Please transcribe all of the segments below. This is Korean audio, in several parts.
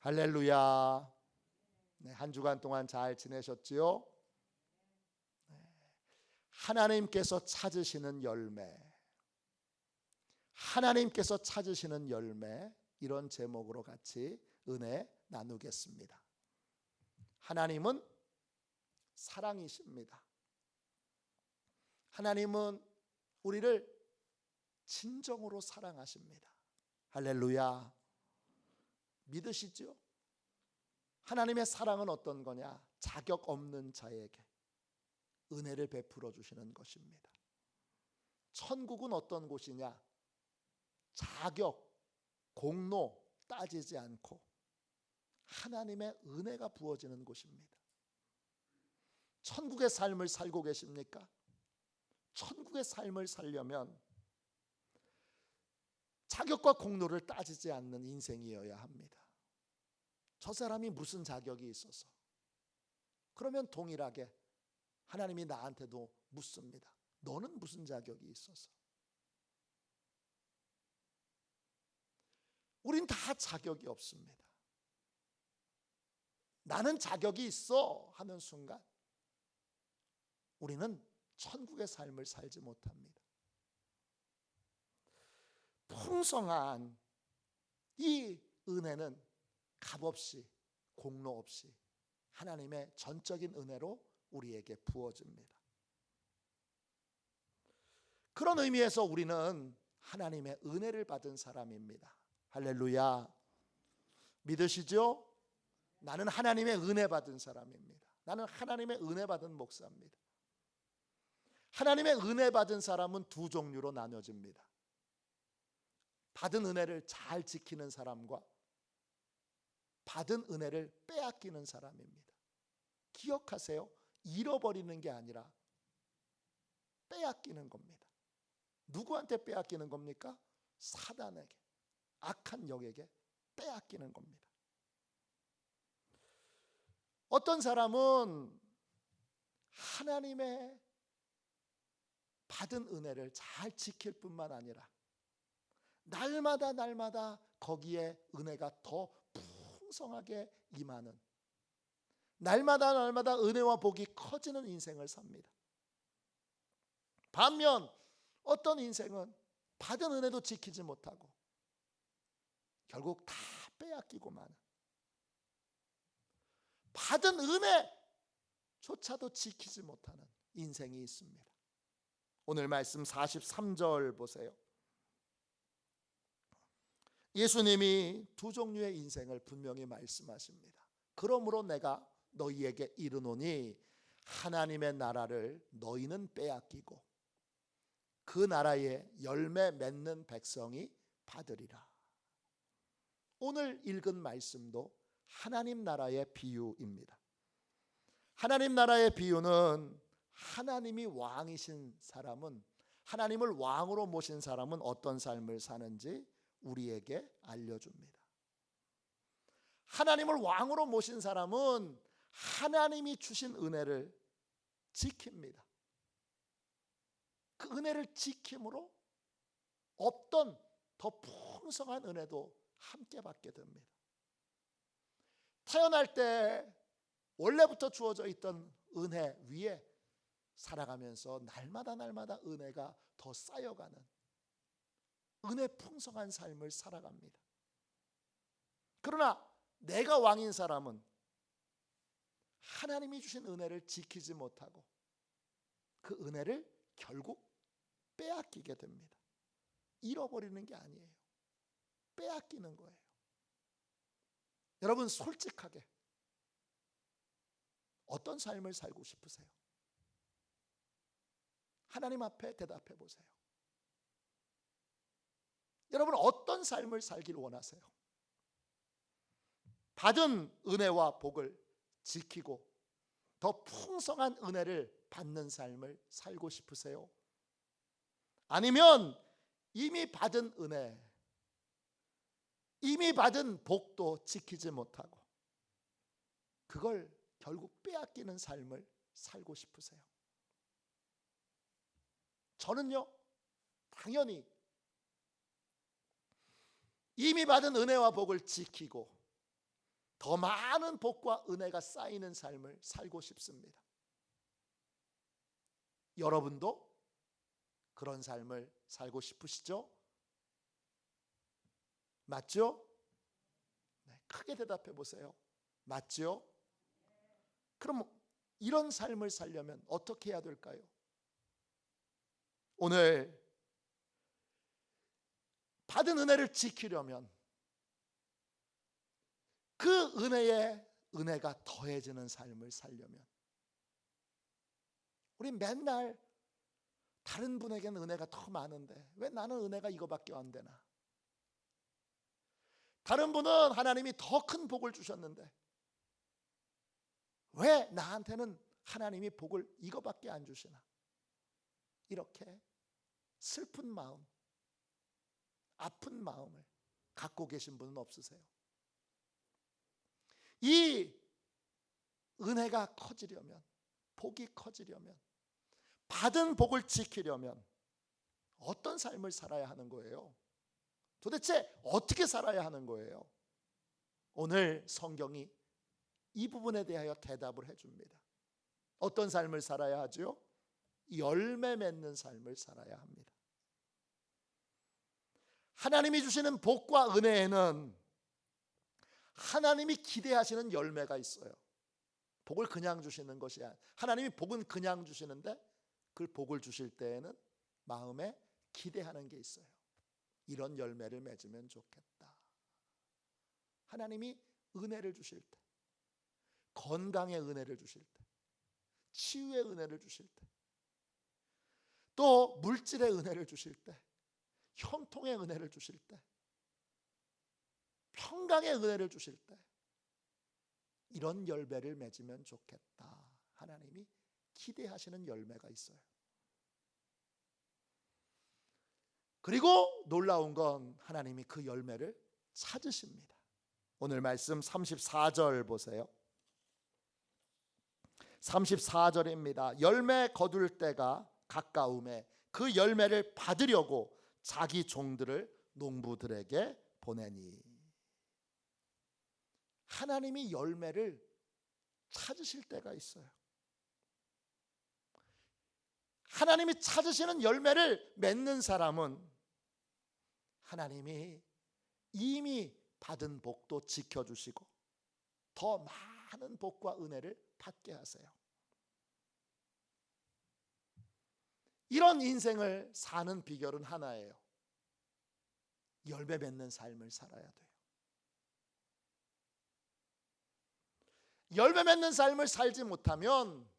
할렐루야. 네, 한 주간 동안 잘 지내셨지요? 하나님께서 찾으시는 열매, 하나님께서 찾으시는 열매, 이런 제목으로 같이 은혜 나누겠습니다. 하나님은 사랑이십니다. 하나님은 우리를 진정으로 사랑하십니다. 할렐루야. 믿으시죠? 하나님의 사랑은 어떤 거냐? 자격 없는 자에게 은혜를 베풀어 주시는 것입니다. 천국은 어떤 곳이냐? 자격, 공로 따지지 않고 하나님의 은혜가 부어지는 곳입니다. 천국의 삶을 살고 계십니까? 천국의 삶을 살려면 자격과 공로를 따지지 않는 인생이어야 합니다. 저 사람이 무슨 자격이 있어서? 그러면 동일하게 하나님이 나한테도 묻습니다. 너는 무슨 자격이 있어서? 우린 다 자격이 없습니다. 나는 자격이 있어 하는 순간 우리는 천국의 삶을 살지 못합니다. 풍성한 이 은혜는 값없이, 공로 없이 하나님의 전적인 은혜로 우리에게 부어집니다. 그런 의미에서 우리는 하나님의 은혜를 받은 사람입니다. 할렐루야. 믿으시죠? 나는 하나님의 은혜 받은 사람입니다. 나는 하나님의 은혜 받은 목사입니다. 하나님의 은혜 받은 사람은 두 종류로 나눠집니다. 받은 은혜를 잘 지키는 사람과 받은 은혜를 빼앗기는 사람입니다. 기억하세요. 잃어버리는 게 아니라 빼앗기는 겁니다. 누구한테 빼앗기는 겁니까? 사단에게, 악한 영에게 빼앗기는 겁니다. 어떤 사람은 하나님의 받은 은혜를 잘 지킬 뿐만 아니라 날마다 거기에 은혜가 더 풍성하게 임하는, 날마다 은혜와 복이 커지는 인생을 삽니다. 반면 어떤 인생은 받은 은혜도 지키지 못하고 결국 다 빼앗기고 마는, 받은 은혜조차도 지키지 못하는 인생이 있습니다. 오늘 말씀 43절 보세요. 예수님이 두 종류의 인생을 분명히 말씀하십니다. 그러므로 내가 너희에게 이르노니 하나님의 나라를 너희는 빼앗기고 그 나라에 열매 맺는 백성이 받으리라. 오늘 읽은 말씀도 하나님 나라의 비유입니다. 하나님 나라의 비유는 하나님이 왕이신 사람은, 하나님을 왕으로 모신 사람은 어떤 삶을 사는지 우리에게 알려줍니다. 하나님을 왕으로 모신 사람은 하나님이 주신 은혜를 지킵니다. 그 은혜를 지킴으로 없던 더 풍성한 은혜도 함께 받게 됩니다. 태어날 때 원래부터 주어져 있던 은혜 위에 살아가면서 날마다 은혜가 더 쌓여가는 은혜 풍성한 삶을 살아갑니다. 그러나 내가 왕인 사람은 하나님이 주신 은혜를 지키지 못하고 그 은혜를 결국 빼앗기게 됩니다. 잃어버리는 게 아니에요. 빼앗기는 거예요. 여러분, 솔직하게 어떤 삶을 살고 싶으세요? 하나님 앞에 대답해 보세요. 여러분, 어떤 삶을 살길 원하세요? 받은 은혜와 복을 지키고 더 풍성한 은혜를 받는 삶을 살고 싶으세요? 아니면 이미 받은 은혜, 이미 받은 복도 지키지 못하고 그걸 결국 빼앗기는 삶을 살고 싶으세요? 저는요, 당연히 이미 받은 은혜와 복을 지키고 더 많은 복과 은혜가 쌓이는 삶을 살고 싶습니다. 여러분도 그런 삶을 살고 싶으시죠? 맞죠? 네, 크게 대답해 보세요. 맞죠? 그럼 이런 삶을 살려면 어떻게 해야 될까요? 오늘 받은 은혜를 지키려면 그 은혜가 더해지는 삶을 살려면 우리 맨날 다른 분에게는 은혜가 더 많은데 왜 나는 은혜가 이거밖에 안 되나? 다른 분은 하나님이 더 큰 복을 주셨는데 왜 나한테는 하나님이 복을 이거밖에 안 주시나? 이렇게 슬픈 마음, 아픈 마음을 갖고 계신 분은 없으세요? 이 은혜가 커지려면, 복이 커지려면, 받은 복을 지키려면 어떤 삶을 살아야 하는 거예요? 도대체 어떻게 살아야 하는 거예요? 오늘 성경이 이 부분에 대하여 대답을 해줍니다. 어떤 삶을 살아야 하죠? 열매 맺는 삶을 살아야 합니다. 하나님이 주시는 복과 은혜에는 하나님이 기대하시는 열매가 있어요. 복을 그냥 주시는 것이 아니라 하나님이 복은 그냥 주시는데 그 복을 주실 때에는 마음에 기대하는 게 있어요. 이런 열매를 맺으면 좋겠다. 하나님이 은혜를 주실 때, 건강의 은혜를 주실 때, 치유의 은혜를 주실 때, 또 물질의 은혜를 주실 때, 형통의 은혜를 주실 때, 평강의 은혜를 주실 때 이런 열매를 맺으면 좋겠다. 하나님이 기대하시는 열매가 있어요. 그리고 놀라운 건 하나님이 그 열매를 찾으십니다. 오늘 말씀 34절 보세요. 34절입니다. 열매 거둘 때가 가까움에 그 열매를 받으려고 자기 종들을 농부들에게 보내니. 하나님이 열매를 찾으실 때가 있어요. 하나님이 찾으시는 열매를 맺는 사람은 하나님이 이미 받은 복도 지켜주시고 더 많은 복과 은혜를 받게 하세요. 이런 인생을 사는 비결은 하나예요. 열매 맺는 삶을 살아야 돼요. 열매 맺는 삶을 살지 못하면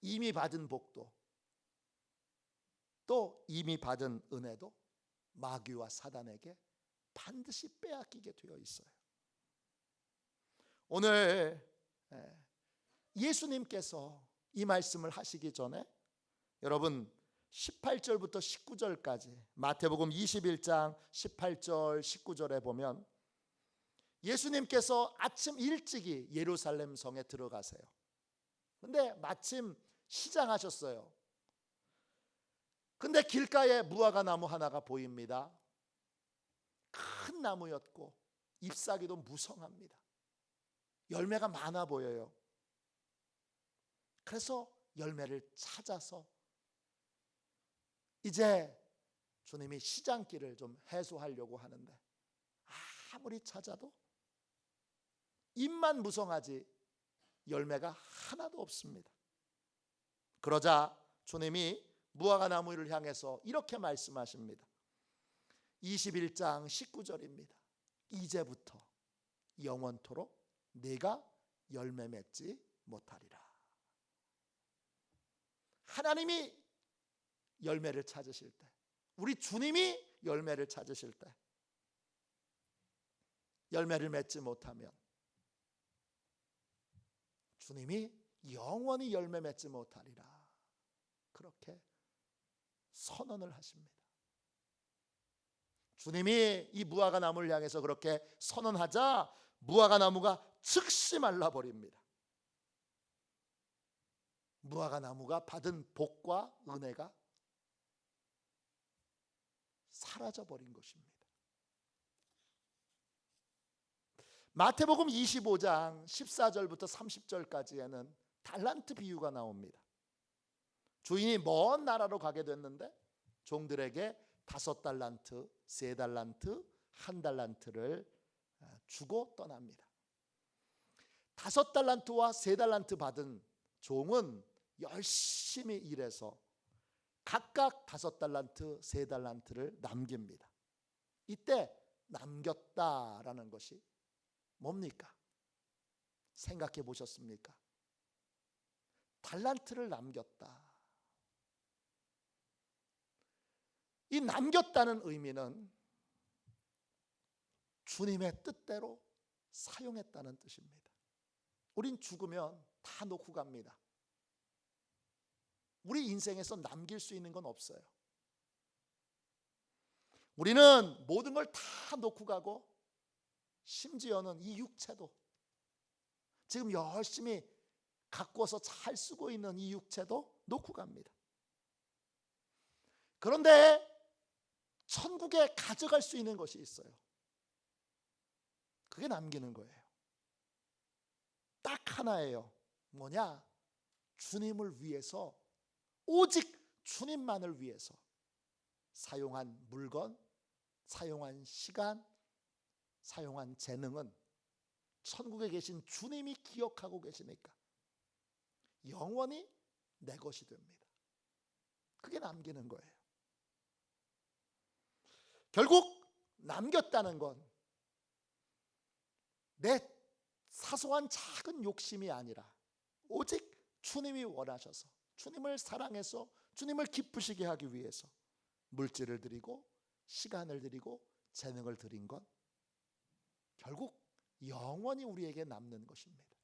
이미 받은 복도 또 이미 받은 은혜도 마귀와 사단에게 반드시 빼앗기게 되어 있어요. 오늘 예수님께서 이 말씀을 하시기 전에 여러분 18절부터 19절까지 마태복음 21장 18절 19절에 보면 예수님께서 아침 일찍이 예루살렘 성에 들어가세요. 근데 마침 시장하셨어요. 근데 길가에 무화과 나무 하나가 보입니다. 큰 나무였고 잎사귀도 무성합니다. 열매가 많아 보여요. 그래서 열매를 찾아서 이제 주님이 시장길을 좀 해소하려고 하는데 아무리 찾아도 잎만 무성하지 열매가 하나도 없습니다. 그러자 주님이 무화과 나무를 향해서 이렇게 말씀하십니다. 21장 19절입니다. 이제부터 영원토록 네가 열매 맺지 못하리라. 하나님이 열매를 찾으실 때, 우리 주님이 열매를 찾으실 때 열매를 맺지 못하면 주님이 영원히 열매 맺지 못하리라. 그렇게 선언을 하십니다. 주님이 이 무화과 나무를 향해서 그렇게 선언하자 무화과 나무가 즉시 말라버립니다. 무화과 나무가 받은 복과 은혜가 사라져버린 것입니다. 마태복음 25장 14절부터 30절까지에는 달란트 비유가 나옵니다. 주인이 먼 나라로 가게 됐는데 종들에게 5달란트, 3달란트, 1달란트를 주고 떠납니다. 5달란트와 3달란트 받은 종은 열심히 일해서 각각 5달란트, 3달란트를 남깁니다. 이때 남겼다라는 것이 뭡니까? 생각해 보셨습니까? 달란트를 남겼다. 이 남겼다는 의미는 주님의 뜻대로 사용했다는 뜻입니다. 우린 죽으면 다 놓고 갑니다. 우리 인생에서 남길 수 있는 건 없어요. 우리는 모든 걸 다 놓고 가고 심지어는 이 육체도, 지금 열심히 가꾸어서 잘 쓰고 있는 이 육체도 놓고 갑니다. 그런데 천국에 가져갈 수 있는 것이 있어요. 그게 남기는 거예요. 딱 하나예요. 뭐냐? 주님을 위해서, 오직 주님만을 위해서 사용한 물건, 사용한 시간, 사용한 재능은 천국에 계신 주님이 기억하고 계시니까 영원히 내 것이 됩니다. 그게 남기는 거예요. 결국 남겼다는 건 내 사소한 작은 욕심이 아니라 오직 주님이 원하셔서, 주님을 사랑해서 주님을 기쁘시게 하기 위해서 물질을 드리고 시간을 드리고 재능을 드린 것, 결국 영원히 우리에게 남는 것입니다.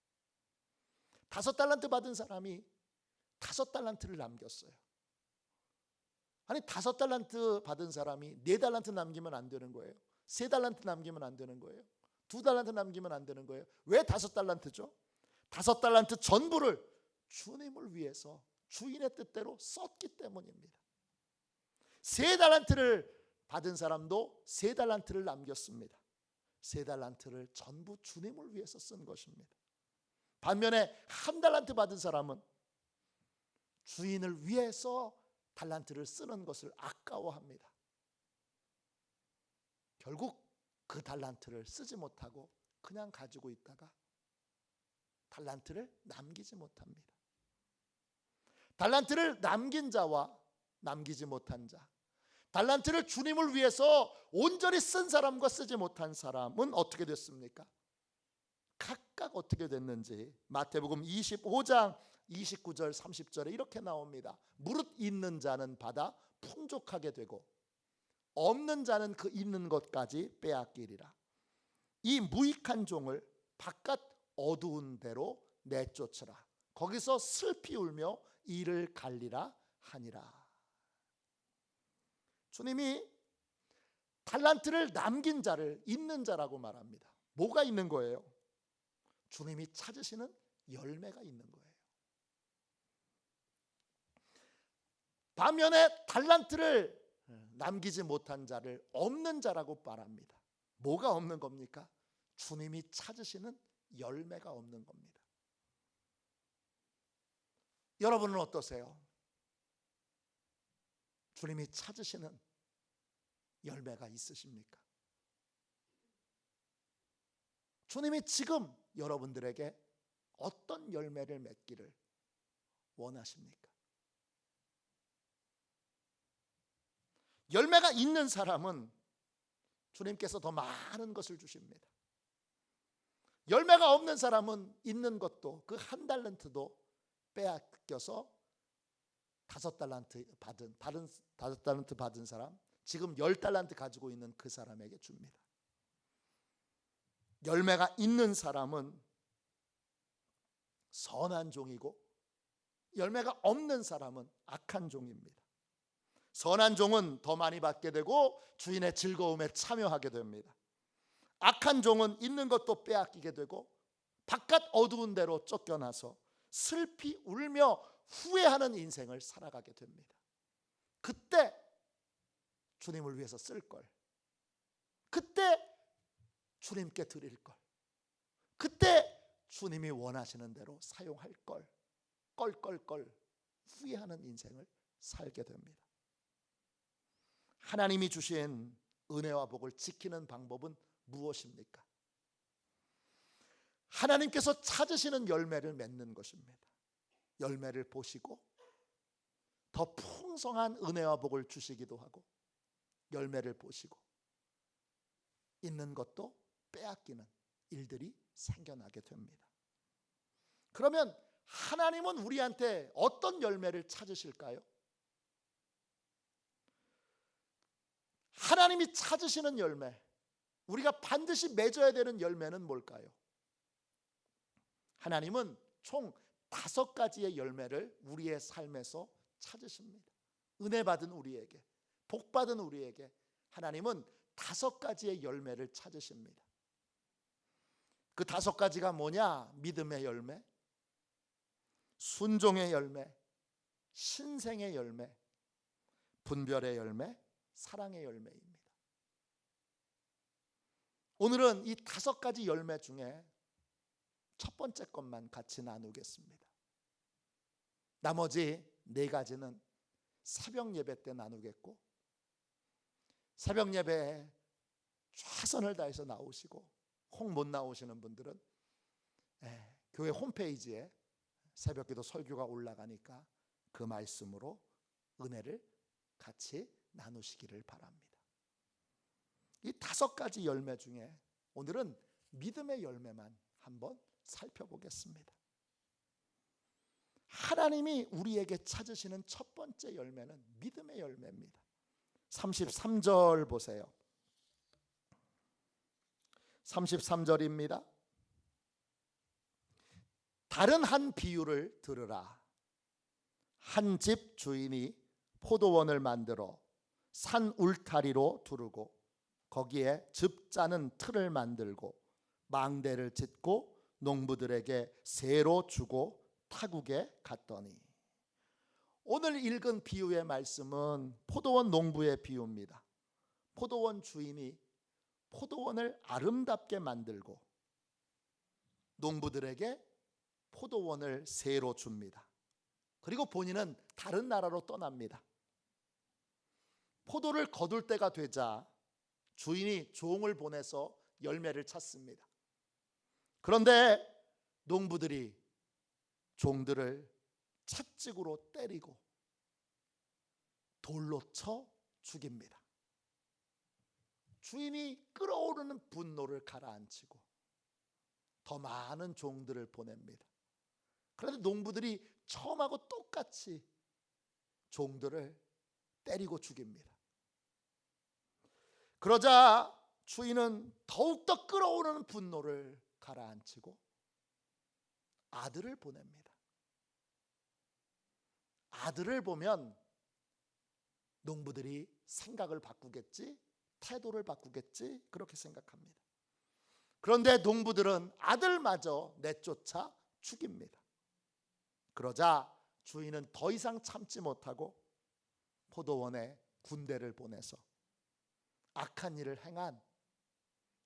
5달란트 받은 사람이 5달란트를 남겼어요. 아니 5달란트 받은 사람이 4달란트 남기면 안 되는 거예요. 3달란트 남기면 안 되는 거예요. 2달란트 남기면 안 되는 거예요. 왜 5달란트죠? 5달란트 전부를 주님을 위해서 주인의 뜻대로 썼기 때문입니다. 3달란트를 받은 사람도 3달란트를 남겼습니다. 3달란트를 전부 주님을 위해서 쓴 것입니다. 반면에 1달란트 받은 사람은 주인을 위해서 달란트를 쓰는 것을 아까워합니다. 결국 그 달란트를 쓰지 못하고 그냥 가지고 있다가 달란트를 남기지 못합니다. 달란트를 남긴 자와 남기지 못한 자, 달란트를 주님을 위해서 온전히 쓴 사람과 쓰지 못한 사람은 어떻게 됐습니까? 각각 어떻게 됐는지 마태복음 25장 29절 30절에 이렇게 나옵니다. 무릇 있는 자는 받아 풍족하게 되고 없는 자는 그 있는 것까지 빼앗기리라. 이 무익한 종을 바깥 어두운 데로 내쫓으라. 거기서 슬피 울며 이를 갈리라 하니라. 주님이 달란트를 남긴 자를 있는 자라고 말합니다. 뭐가 있는 거예요? 주님이 찾으시는 열매가 있는 거예요. 반면에 달란트를 남기지 못한 자를 없는 자라고 말합니다. 뭐가 없는 겁니까? 주님이 찾으시는 열매가 없는 겁니다. 여러분은 어떠세요? 주님이 찾으시는 열매가 있으십니까? 주님이 지금 여러분들에게 어떤 열매를 맺기를 원하십니까? 열매가 있는 사람은 주님께서 더 많은 것을 주십니다. 열매가 없는 사람은 있는 것도 그 1달란트도 빼앗겨서 5달란트 받은, 다른 5달란트 받은 사람, 지금 10달란트 가지고 있는 그 사람에게 줍니다. 열매가 있는 사람은 선한 종이고 열매가 없는 사람은 악한 종입니다. 선한 종은 더 많이 받게 되고 주인의 즐거움에 참여하게 됩니다. 악한 종은 있는 것도 빼앗기게 되고 바깥 어두운 데로 쫓겨나서 슬피 울며 후회하는 인생을 살아가게 됩니다. 그때 주님을 위해서 쓸 걸, 그때 주님께 드릴 걸, 그때 주님이 원하시는 대로 사용할 걸 껄껄껄 후회하는 인생을 살게 됩니다. 하나님이 주신 은혜와 복을 지키는 방법은 무엇입니까? 하나님께서 찾으시는 열매를 맺는 것입니다. 열매를 보시고 더 풍성한 은혜와 복을 주시기도 하고, 열매를 보시고 있는 것도 빼앗기는 일들이 생겨나게 됩니다. 그러면 하나님은 우리한테 어떤 열매를 찾으실까요? 하나님이 찾으시는 열매, 우리가 반드시 맺어야 되는 열매는 뭘까요? 하나님은 총 5가지의 열매를 우리의 삶에서 찾으십니다. 은혜 받은 우리에게, 복 받은 우리에게 하나님은 5가지의 열매를 찾으십니다. 그 5가지가 뭐냐? 믿음의 열매, 순종의 열매, 신생의 열매, 분별의 열매, 사랑의 열매입니다. 오늘은 이 5가지 열매 중에 첫 번째 것만 같이 나누겠습니다. 나머지 4가지는 새벽 예배 때 나누겠고, 새벽 예배에 최선을 다해서 나오시고 혹 못 나오시는 분들은 교회 홈페이지에 새벽기도 설교가 올라가니까 그 말씀으로 은혜를 같이 나누시기를 바랍니다. 이 5가지 열매 중에 오늘은 믿음의 열매만 한번 살펴보겠습니다. 하나님이 우리에게 찾으시는 첫 번째 열매는 믿음의 열매입니다. 33절 보세요. 33절입니다. 다른 한 비유를 들으라. 한 집 주인이 포도원을 만들어 산 울타리로 두르고 거기에 즙 짜는 틀을 만들고 망대를 짓고 농부들에게 세로 주고 타국에 갔더니. 오늘 읽은 비유의 말씀은 포도원 농부의 비유입니다. 포도원 주인이 포도원을 아름답게 만들고 농부들에게 포도원을 세로 줍니다. 그리고 본인은 다른 나라로 떠납니다. 포도를 거둘 때가 되자 주인이 종을 보내서 열매를 찾습니다. 그런데 농부들이 종들을 채찍으로 때리고 돌로 쳐 죽입니다. 주인이 끓어오르는 분노를 가라앉히고 더 많은 종들을 보냅니다. 그런데 농부들이 처음하고 똑같이 종들을 때리고 죽입니다. 그러자 주인은 더욱더 끓어오르는 분노를 가라앉히고 아들을 보냅니다. 아들을 보면 농부들이 생각을 바꾸겠지, 태도를 바꾸겠지, 그렇게 생각합니다. 그런데 농부들은 아들마저 내쫓아 죽입니다. 그러자 주인은 더 이상 참지 못하고 포도원에 군대를 보내서 악한 일을 행한,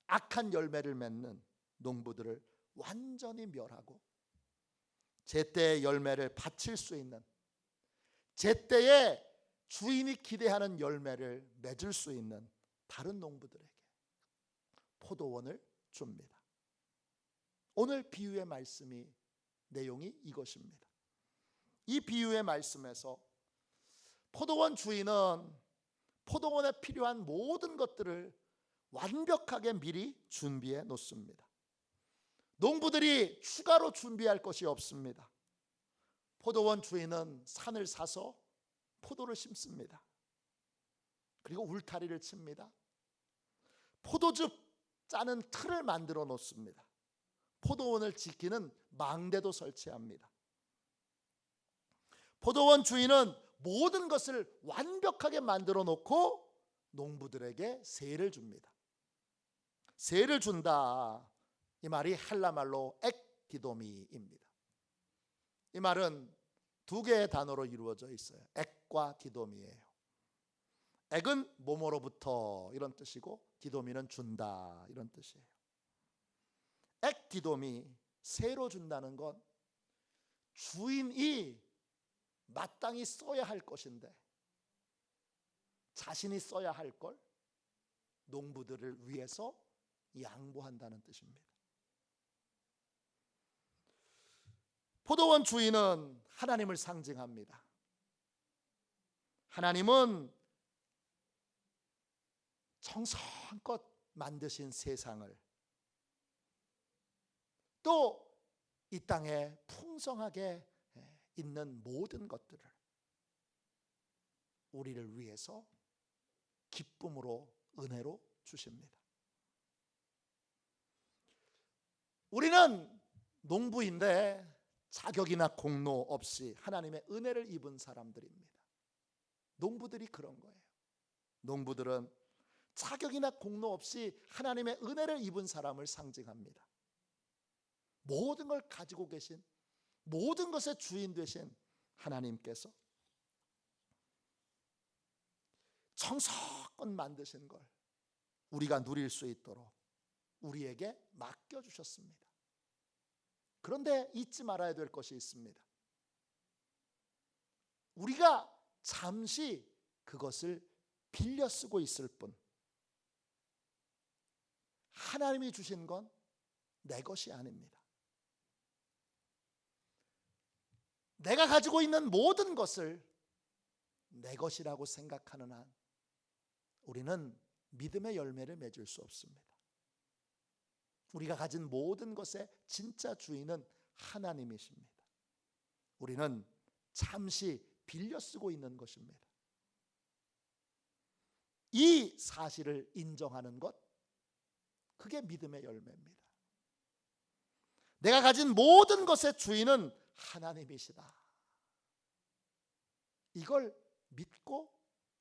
악한 열매를 맺는 농부들을 완전히 멸하고 제때의 열매를 바칠 수 있는, 제때에 주인이 기대하는 열매를 맺을 수 있는 다른 농부들에게 포도원을 줍니다. 오늘 비유의 말씀이, 내용이 이것입니다. 이 비유의 말씀에서 포도원 주인은 포도원에 필요한 모든 것들을 완벽하게 미리 준비해 놓습니다. 농부들이 추가로 준비할 것이 없습니다. 포도원 주인은 산을 사서 포도를 심습니다. 그리고 울타리를 칩니다. 포도즙 짜는 틀을 만들어 놓습니다. 포도원을 지키는 망대도 설치합니다. 포도원 주인은 모든 것을 완벽하게 만들어 놓고 농부들에게 세를 줍니다. 세를 준다, 이 말이 헬라 말로 엑디도미입니다. 이 말은 2개의 단어로 이루어져 있어요. 엑과 디도미예요. 엑은 뭐뭐로부터 이런 뜻이고 디도미는 준다 이런 뜻이에요. 앞뒤돔이 새로 준다는 건 주인이 마땅히 써야 할 것인데 자신이 써야 할 걸 농부들을 위해서 양보한다는 뜻입니다. 포도원 주인은 하나님을 상징합니다. 하나님은 정성껏 만드신 세상을 또 이 땅에 풍성하게 있는 모든 것들을 우리를 위해서 기쁨으로 은혜로 주십니다. 우리는 농부인데 자격이나 공로 없이 하나님의 은혜를 입은 사람들입니다. 농부들이 그런 거예요. 농부들은 자격이나 공로 없이 하나님의 은혜를 입은 사람을 상징합니다. 모든 걸 가지고 계신, 모든 것의 주인 되신 하나님께서 정성껏 만드신 걸 우리가 누릴 수 있도록 우리에게 맡겨주셨습니다. 그런데 잊지 말아야 될 것이 있습니다. 우리가 잠시 그것을 빌려 쓰고 있을 뿐, 하나님이 주신 건 내 것이 아닙니다. 내가 가지고 있는 모든 것을 내 것이라고 생각하는 한 우리는 믿음의 열매를 맺을 수 없습니다. 우리가 가진 모든 것의 진짜 주인은 하나님이십니다. 우리는 잠시 빌려 쓰고 있는 것입니다. 이 사실을 인정하는 것, 그게 믿음의 열매입니다. 내가 가진 모든 것의 주인은 하나님이시다. 이걸 믿고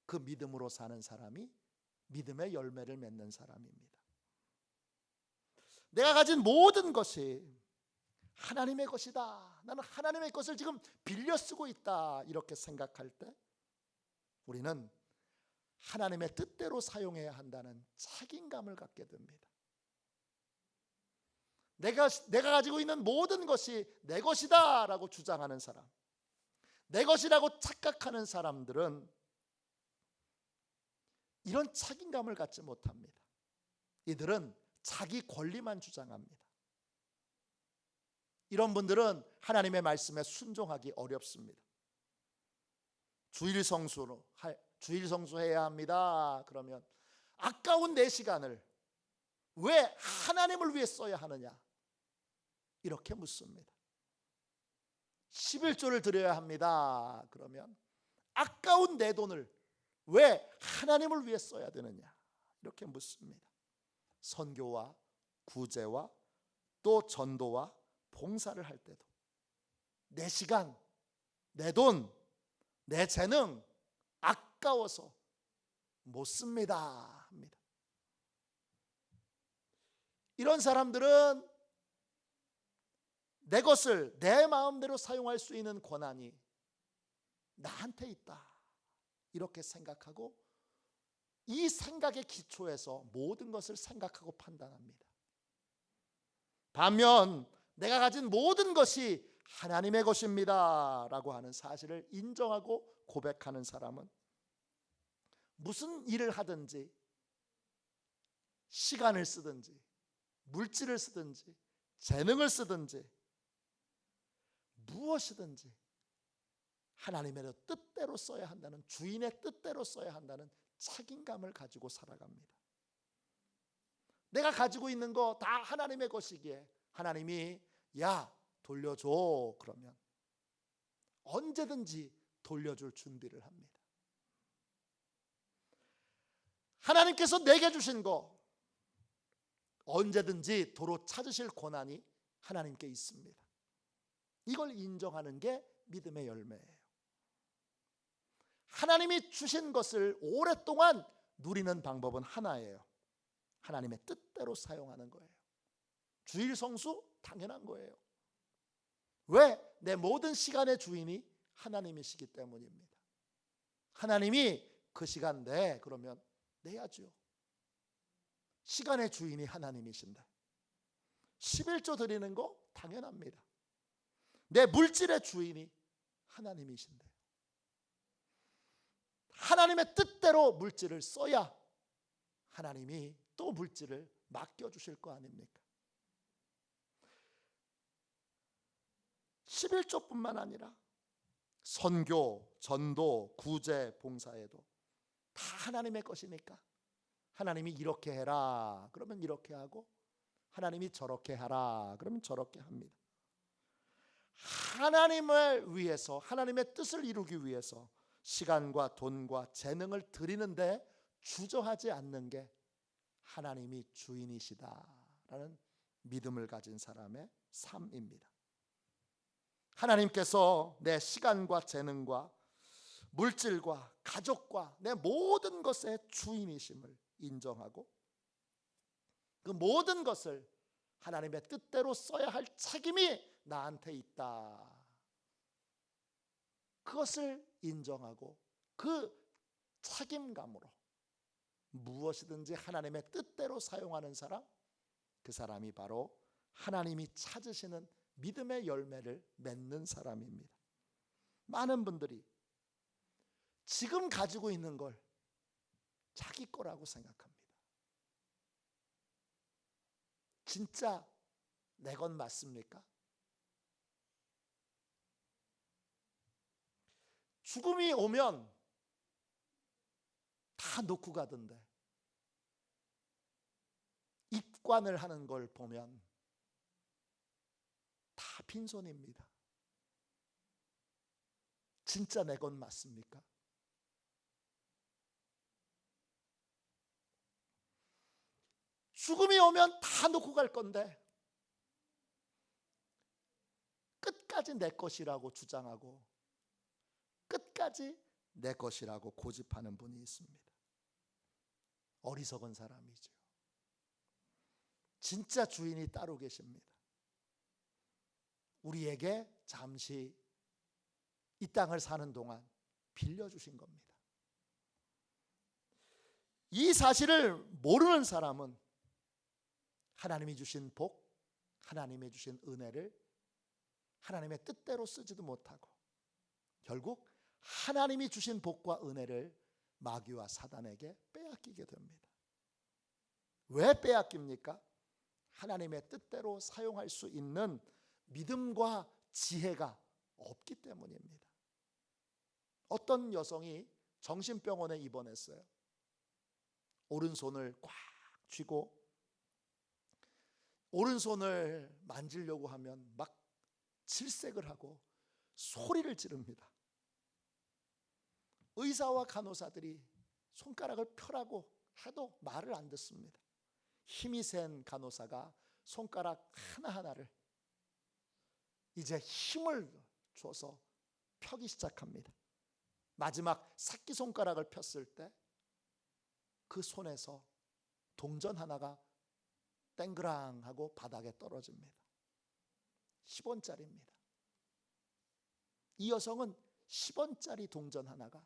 그 믿음으로 사는 사람이 믿음의 열매를 맺는 사람입니다. 내가 가진 모든 것이 하나님의 것이다, 나는 하나님의 것을 지금 빌려 쓰고 있다, 이렇게 생각할 때 우리는 하나님의 뜻대로 사용해야 한다는 책임감을 갖게 됩니다. 내가 가지고 있는 모든 것이 내 것이다 라고 주장하는 사람, 내 것이라고 착각하는 사람들은 이런 책임감을 갖지 못합니다. 이들은 자기 권리만 주장합니다. 이런 분들은 하나님의 말씀에 순종하기 어렵습니다. 주일 성수해야 합니다. 그러면 아까운 내 시간을 왜 하나님을 위해 써야 하느냐, 이렇게 묻습니다. 11조를 드려야 합니다. 그러면 아까운 내 돈을 왜 하나님을 위해 써야 되느냐, 이렇게 묻습니다. 선교와 구제와 또 전도와 봉사를 할 때도 내 시간, 내 돈, 내 재능 아까워서 못 씁니다 합니다. 이런 사람들은 내 것을 내 마음대로 사용할 수 있는 권한이 나한테 있다, 이렇게 생각하고 이 생각의 기초에서 모든 것을 생각하고 판단합니다. 반면 내가 가진 모든 것이 하나님의 것입니다 라고 하는 사실을 인정하고 고백하는 사람은 무슨 일을 하든지, 시간을 쓰든지, 물질을 쓰든지, 재능을 쓰든지, 무엇이든지 하나님의 뜻대로 써야 한다는, 주인의 뜻대로 써야 한다는 책임감을 가지고 살아갑니다. 내가 가지고 있는 거 다 하나님의 것이기에 하나님이 야 돌려줘 그러면 언제든지 돌려줄 준비를 합니다. 하나님께서 내게 주신 거 언제든지 도로 찾으실 권한이 하나님께 있습니다. 이걸 인정하는 게 믿음의 열매예요. 하나님이 주신 것을 오랫동안 누리는 방법은 하나예요. 하나님의 뜻대로 사용하는 거예요. 주일 성수 당연한 거예요. 왜? 내 모든 시간의 주인이 하나님이시기 때문입니다. 하나님이 그 시간 내 그러면 내야죠. 시간의 주인이 하나님이신데 11조 드리는 거 당연합니다. 내 물질의 주인이 하나님이신데 하나님의 뜻대로 물질을 써야 하나님이 또 물질을 맡겨주실 거 아닙니까? 11조뿐만 아니라 선교, 전도, 구제, 봉사에도 다 하나님의 것이니까 하나님이 이렇게 해라 그러면 이렇게 하고 하나님이 저렇게 하라 그러면 저렇게 합니다. 하나님을 위해서, 하나님의 뜻을 이루기 위해서 시간과 돈과 재능을 드리는데 주저하지 않는 게 하나님이 주인이시다라는 믿음을 가진 사람의 삶입니다. 하나님께서 내 시간과 재능과 물질과 가족과 내 모든 것의 주인이심을 인정하고 그 모든 것을 하나님의 뜻대로 써야 할 책임이 나한테 있다. 그것을 인정하고 그 책임감으로 무엇이든지 하나님의 뜻대로 사용하는 사람, 그 사람이 바로 하나님이 찾으시는 믿음의 열매를 맺는 사람입니다. 많은 분들이 지금 가지고 있는 걸 자기 거라고 생각합니다. 진짜 내 건 맞습니까? 죽음이 오면 다 놓고 가던데 입관을 하는 걸 보면 다 빈손입니다. 진짜 내 건 맞습니까? 죽음이 오면 다 놓고 갈 건데 끝까지 내 것이라고 주장하고 끝까지 내 것이라고 고집하는 분이 있습니다. 어리석은 사람이죠. 진짜 주인이 따로 계십니다. 우리에게 잠시 이 땅을 사는 동안 빌려주신 겁니다. 이 사실을 모르는 사람은 하나님이 주신 복, 하나님이 주신 은혜를 하나님의 뜻대로 쓰지도 못하고 결국 하나님이 주신 복과 은혜를 마귀와 사단에게 빼앗기게 됩니다. 왜 빼앗깁니까? 하나님의 뜻대로 사용할 수 있는 믿음과 지혜가 없기 때문입니다. 어떤 여성이 정신병원에 입원했어요. 오른손을 꽉 쥐고 오른손을 만지려고 하면 막 질색을 하고 소리를 지릅니다. 의사와 간호사들이 손가락을 펴라고 해도 말을 안 듣습니다. 힘이 센 간호사가 손가락 하나하나를 이제 힘을 줘서 펴기 시작합니다. 마지막 새끼손가락을 폈을 때 그 손에서 동전 하나가 땡그랑 하고 바닥에 떨어집니다. 10원짜리입니다. 이 여성은 10원짜리 동전 하나가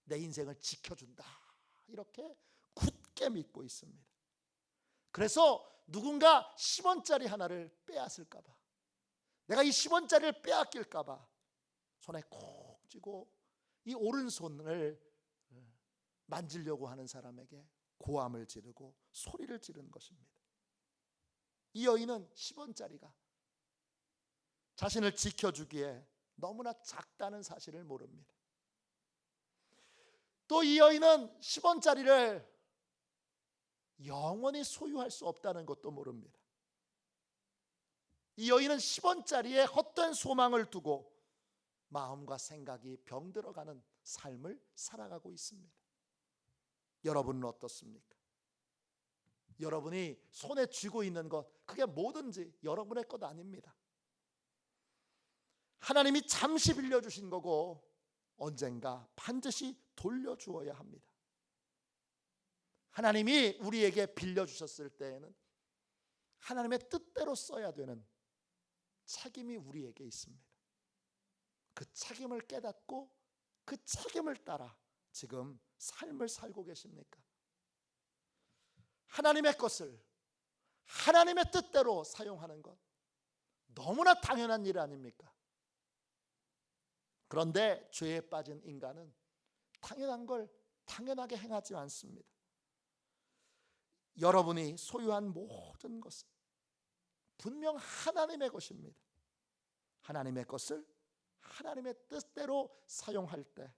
내 인생을 지켜준다 이렇게 굳게 믿고 있습니다. 그래서 누군가 10원짜리 하나를 빼앗을까 봐, 내가 이 10원짜리를 빼앗길까 봐 손에 콕 쥐고 이 오른손을 만지려고 하는 사람에게 고함을 지르고 소리를 지르는 것입니다. 이 여인은 10원짜리가 자신을 지켜주기에 너무나 작다는 사실을 모릅니다. 또 이 여인은 10원짜리를 영원히 소유할 수 없다는 것도 모릅니다. 이 여인은 10원짜리에 헛된 소망을 두고 마음과 생각이 병들어가는 삶을 살아가고 있습니다. 여러분은 어떻습니까? 여러분이 손에 쥐고 있는 것, 그게 뭐든지 여러분의 것 아닙니다. 하나님이 잠시 빌려주신 거고 언젠가 반드시 돌려주어야 합니다. 하나님이 우리에게 빌려주셨을 때에는 하나님의 뜻대로 써야 되는 책임이 우리에게 있습니다. 그 책임을 깨닫고 그 책임을 따라 지금 삶을 살고 계십니까? 하나님의 것을 하나님의 뜻대로 사용하는 것, 너무나 당연한 일 아닙니까? 그런데 죄에 빠진 인간은 당연한 걸 당연하게 행하지 않습니다. 여러분이 소유한 모든 것은 분명 하나님의 것입니다. 하나님의 것을 하나님의 뜻대로 사용할 때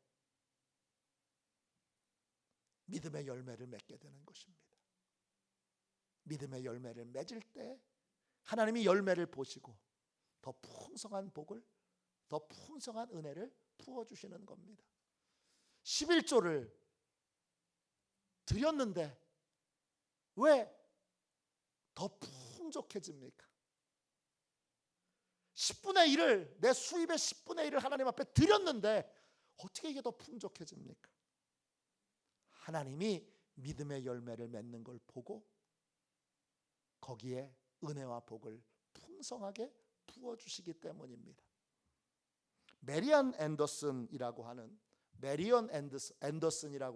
믿음의 열매를 맺게 되는 것입니다. 믿음의 열매를 맺을 때 하나님이 열매를 보시고 더 풍성한 복을, 더 풍성한 은혜를 부어주시는 겁니다. 11조를 드렸는데 왜 더 풍족해집니까? 10분의 1을, 내 수입의 10분의 1을 하나님 앞에 드렸는데 어떻게 이게 더 풍족해집니까? 하나님이 믿음의 열매를 맺는 걸 보고 거기에 은혜와 복을 풍성하게 부어주시기 때문입니다. 메리언 앤더슨이라고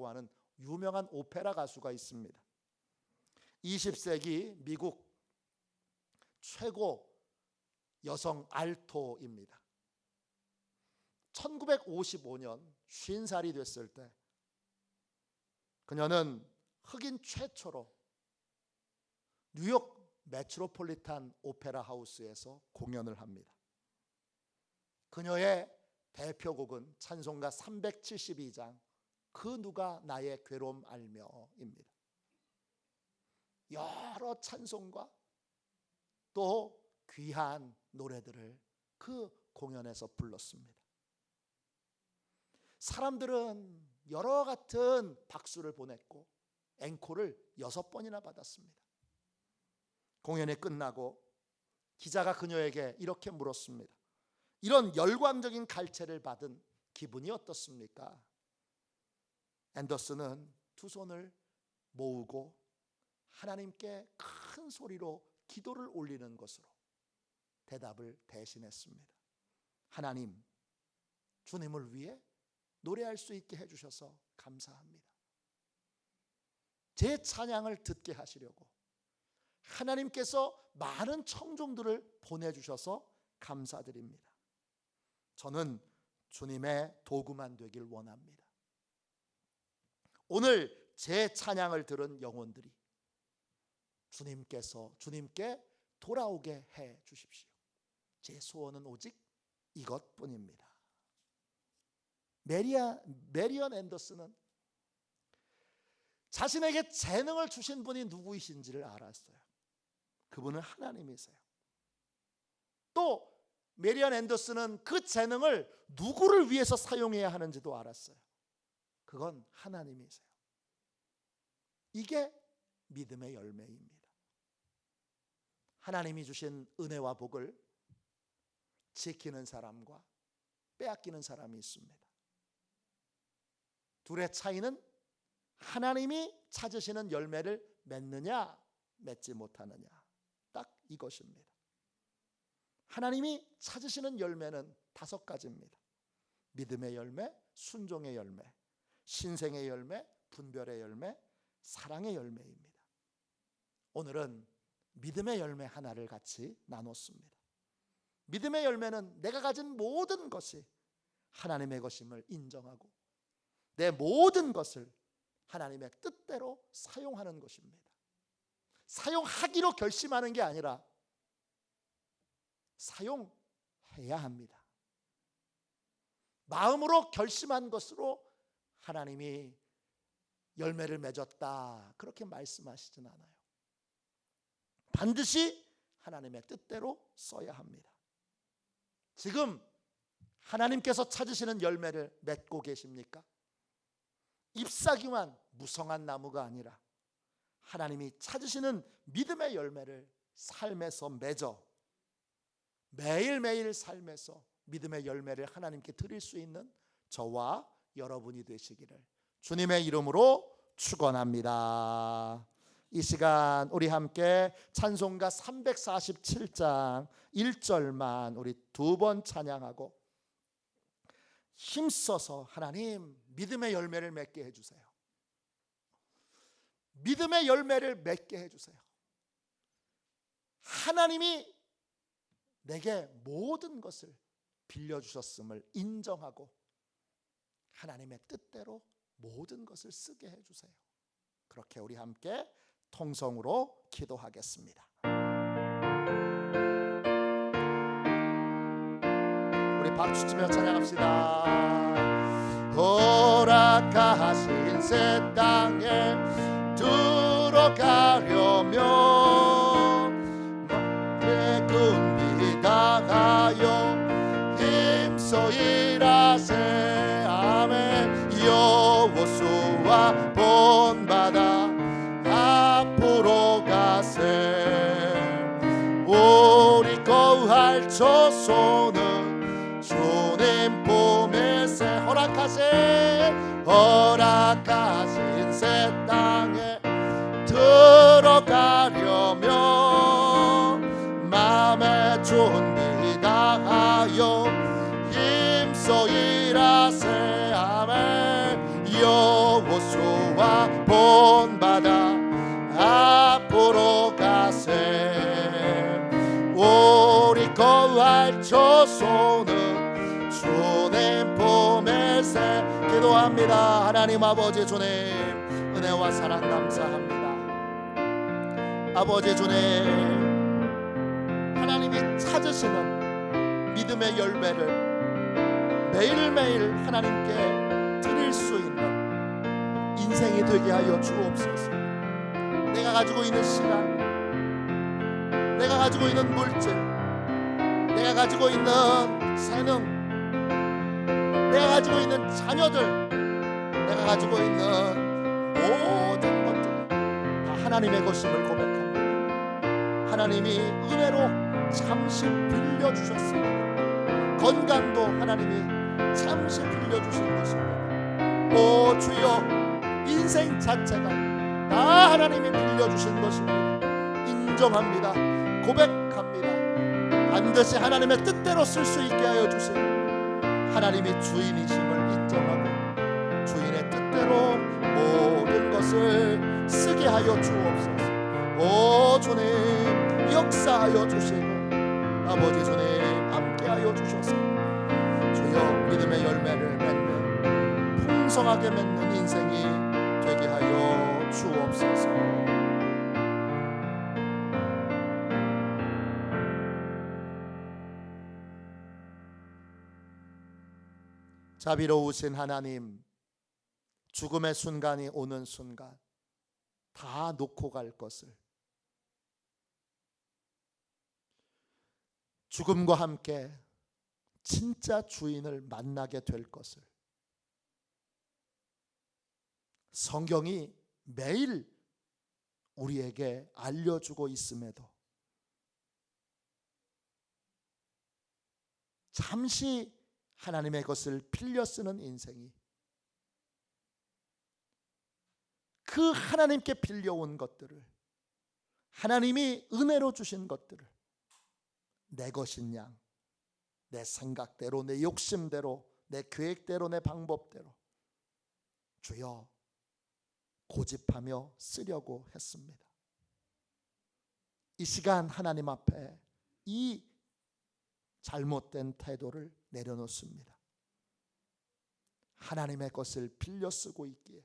하는 유명한 오페라 가수가 있습니다. 20세기 미국 최고 여성 알토입니다. 1955년 50살이 됐을 때 그녀는 흑인 최초로 뉴욕 메트로폴리탄 오페라 하우스에서 공연을 합니다. 그녀의 대표곡은 찬송가 372장 그 누가 나의 괴로움 알며입니다. 여러 찬송과 또 귀한 노래들을 그 공연에서 불렀습니다. 사람들은 여러 같은 박수를 보냈고 앵콜을 6번이나 받았습니다. 공연이 끝나고 기자가 그녀에게 이렇게 물었습니다. 이런 열광적인 갈채를 받은 기분이 어떻습니까? 앤더슨은 두 손을 모으고 하나님께 큰 소리로 기도를 올리는 것으로 대답을 대신했습니다. 하나님, 주님을 위해 노래할 수 있게 해주셔서 감사합니다. 제 찬양을 듣게 하시려고 하나님께서 많은 청중들을 보내주셔서 감사드립니다. 저는 주님의 도구만 되길 원합니다. 오늘 제 찬양을 들은 영혼들이 주님께 돌아오게 해 주십시오. 제 소원은 오직 이것뿐입니다. 메리언 앤더슨은 자신에게 재능을 주신 분이 누구이신지를 알았어요. 그분은 하나님이세요. 또 메리언 앤더슨은 그 재능을 누구를 위해서 사용해야 하는지도 알았어요. 그건 하나님이세요. 이게 믿음의 열매입니다. 하나님이 주신 은혜와 복을 지키는 사람과 빼앗기는 사람이 있습니다. 둘의 차이는 하나님이 찾으시는 열매를 맺느냐 맺지 못하느냐, 딱 이것입니다. 하나님이 찾으시는 열매는 5가지입니다. 믿음의 열매, 순종의 열매, 신생의 열매, 분별의 열매, 사랑의 열매입니다. 오늘은 믿음의 열매 하나를 같이 나눴습니다. 믿음의 열매는 내가 가진 모든 것이 하나님의 것임을 인정하고 내 모든 것을 하나님의 뜻대로 사용하는 것입니다. 사용하기로 결심하는 게 아니라 사용해야 합니다. 마음으로 결심한 것으로 하나님이 열매를 맺었다 그렇게 말씀하시진 않아요. 반드시 하나님의 뜻대로 써야 합니다. 지금 하나님께서 찾으시는 열매를 맺고 계십니까? 잎사귀만 무성한 나무가 아니라 하나님이 찾으시는 믿음의 열매를 삶에서 맺어 매일매일 삶에서 믿음의 열매를 하나님께 드릴 수 있는 저와 여러분이 되시기를 주님의 이름으로 축원합니다. 이 시간 우리 함께 찬송가 347장 1절만 우리 2번 찬양하고 힘써서 하나님 믿음의 열매를 맺게 해주세요. 믿음의 열매를 맺게 해주세요. 하나님이 내게 모든 것을 빌려주셨음을 인정하고 하나님의 뜻대로 모든 것을 쓰게 해주세요. 그렇게 우리 함께 통성으로 기도하겠습니다. 우리 박수치며 찬양합시다. 허락하신 새 땅에 들어가려면 내 군비 다하여 힘써 일하세. 아멘. 여호수아 본받아 앞으로 가세. 우리 거할 조소는 주님 품에세. 허락하신 새 땅에 들어가려면 마음의 준비 다하여 힘써 일하세. 아멘. 여호수아 본받아 앞으로 가세. 우리 거할 조소는 주님 품에세. 기도합니다. 하나님 아버지 주님, 은혜와 사랑 감사합니다. 아버지 주님, 하나님이 찾으시는 믿음의 열매를 매일매일 하나님께 드릴 수 있는 인생이 되게 하여 주옵소서. 내가 가지고 있는 시간, 내가 가지고 있는 물질, 내가 가지고 있는 재능, 내가 가지고 있는 자녀들, 내가 가지고 있는 모든 것들 다 하나님의 것임을 고백합니다. 하나님이 은혜로 잠시 빌려주셨습니다. 건강도 하나님이 잠시 빌려주신 것입니다. 오 주여, 인생 자체가 다 하나님이 빌려주신 것입니다. 인정합니다. 고백합니다. 반드시 하나님의 뜻대로 쓸 수 있게 하여 주세요. 하나님이 주인이심을 인정하고 주인의 뜻대로 모든 것을 쓰게 하여 주옵소서. 오 주님, 역사하여 주시고 아버지 주님 함께하여 주셔서 주여 믿음의 열매를 맺는 풍성하게 맺는 인생이 되게 하여 주옵소서. 자비로우신 하나님, 죽음의 순간이 오는 순간 다 놓고 갈 것을, 죽음과 함께 진짜 주인을 만나게 될 것을 성경이 매일 우리에게 알려주고 있음에도 잠시 하나님의 것을 빌려 쓰는 인생이, 그 하나님께 빌려온 것들을, 하나님이 은혜로 주신 것들을 내 것인 양, 내 생각대로, 내 욕심대로, 내 계획대로, 내 방법대로 주여 고집하며 쓰려고 했습니다. 이 시간 하나님 앞에 이 잘못된 태도를 내려놓습니다. 하나님의 것을 빌려 쓰고 있기에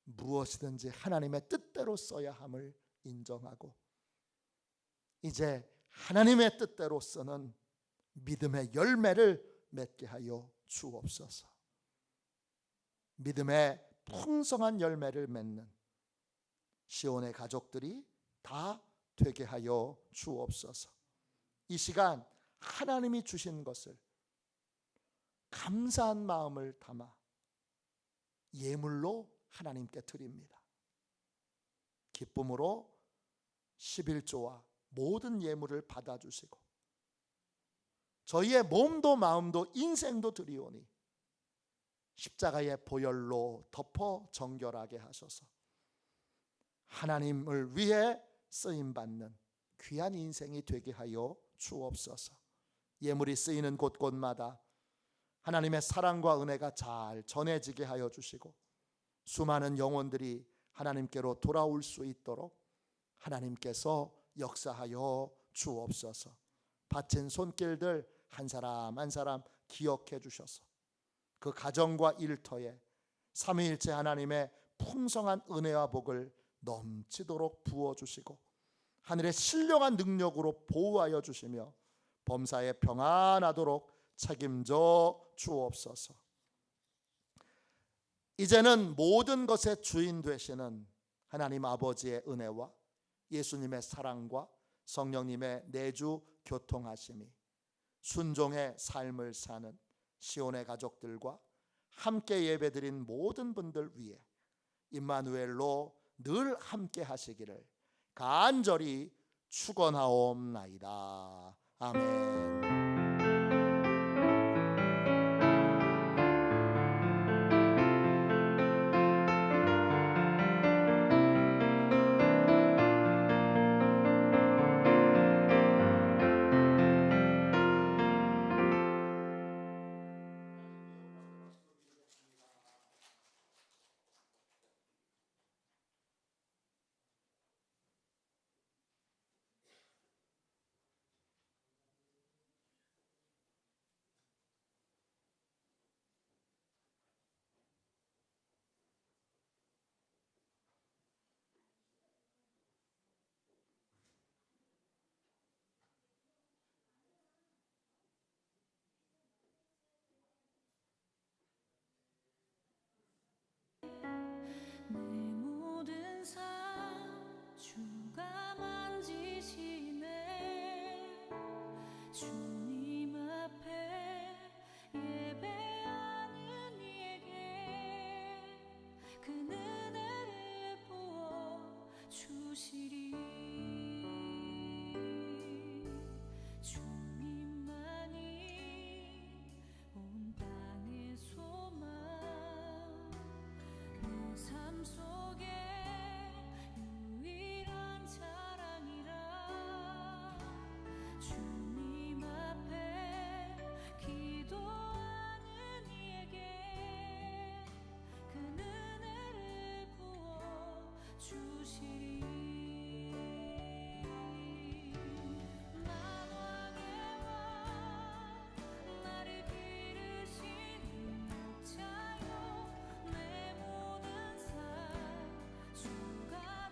무엇이든지 하나님의 뜻대로 써야 함을 인정하고 이제 하나님의 뜻대로 쓰는 믿음의 열매를 맺게 하여 주옵소서. 믿음의 풍성한 열매를 맺는 시온의 가족들이 다 되게 하여 주옵소서. 이 시간 하나님이 주신 것을 감사한 마음을 담아 예물로 하나님께 드립니다. 기쁨으로 11조와 모든 예물을 받아주시고 저희의 몸도 마음도 인생도 드리오니 십자가의 보혈로 덮어 정결하게 하소서. 하나님을 위해 쓰임받는 귀한 인생이 되게 하여 주옵소서. 예물이 쓰이는 곳곳마다 하나님의 사랑과 은혜가 잘 전해지게 하여 주시고 수많은 영혼들이 하나님께로 돌아올 수 있도록 하나님께서 역사하여 주옵소서. 바친 손길들 한 사람 한 사람 기억해 주셔서 그 가정과 일터에 삼위일체 하나님의 풍성한 은혜와 복을 넘치도록 부어주시고 하늘의 신령한 능력으로 보호하여 주시며 범사에 평안하도록 책임져 주옵소서. 이제는 모든 것의 주인 되시는 하나님 아버지의 은혜와 예수님의 사랑과 성령님의 내주 교통하심이 순종의 삶을 사는 시온의 가족들과 함께 예배드린 모든 분들 위해 임마누엘로 늘 함께 하시기를 간절히 축원하옵나이다. 아멘.